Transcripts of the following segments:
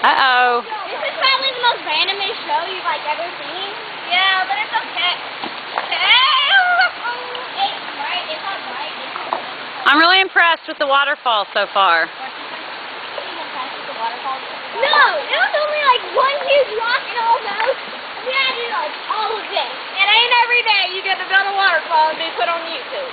Uh-oh. This is probably the most randomest show you've like ever seen. Yeah, but it's okay. I'm really impressed with the waterfall so far. No, it was only like one huge rock and all those. We had to do like all of this. It ain't every day you get to build a waterfall and be put on YouTube.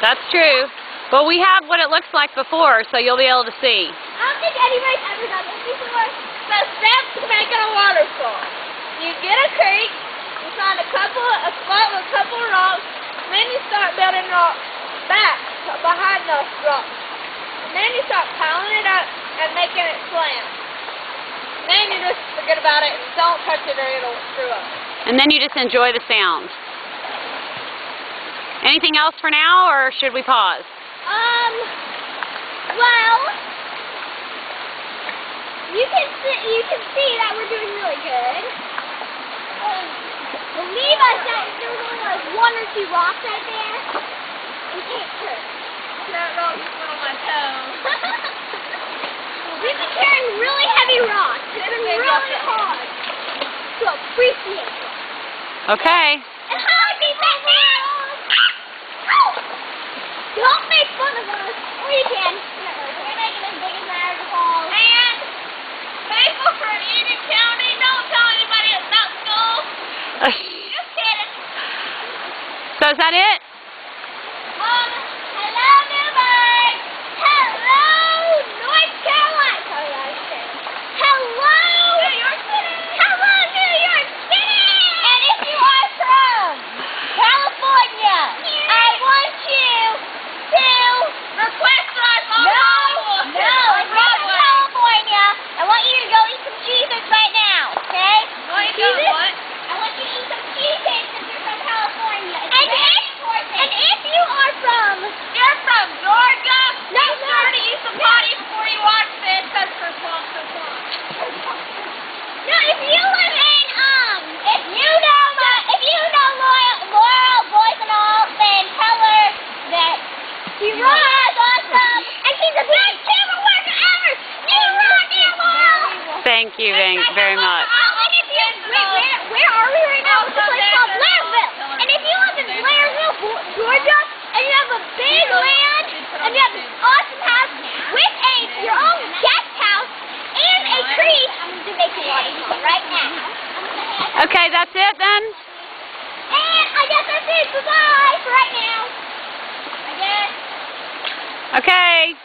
That's true. But we have what it looks like before, so you'll be able to see. I don't think anybody's ever done this before. The steps to making a waterfall. You get a creek, you find a spot with a couple of rocks, and then you start building rocks back behind those rocks. And then you start piling it up and making it slant. Then you just forget about it and don't touch it or it'll screw up. And then you just enjoy the sound. Anything else for now, or should we pause? Well, you can see that we're doing really good. Believe us that there's only like one or two rocks right there. We can't hurt. That rock just went on my toe. We've been carrying really heavy rocks. It's been really hard to appreciate it. Okay. And how I beat that man! Don't make fun of us. Or you can. We're making as big as Niagara Falls. And faithful for Eden County. Don't tell anybody it's not school. Just kidding. So is that it? Hello, Newburgh. Hello, North Carolina. Sorry, I was kidding. Hello, New York City. Hello, New York City. And if you are from California, I want you to request us on Broadway. No, if you're from California, I want you to go eat some cheeses right now, okay? What? I want you to eat some cheeses if you're from California. And if you are from Georgia, make sure to eat some potty before you watch this, because for swamp. No, if you live in, if you know Laurel, boys and all, then tell her that she runs awesome, and she's the best camera worker ever. You run, dear Laurel. Thank you very much. Where are we right now? It's a place called Blairsville. And if you live in Blairsville, Georgia, and you have a big land, and you have this awesome house with your own guest house and a creek, I'm going to make a waterfall right now. Okay, that's it then? And I guess that's it. Goodbye for right now. I guess. Okay.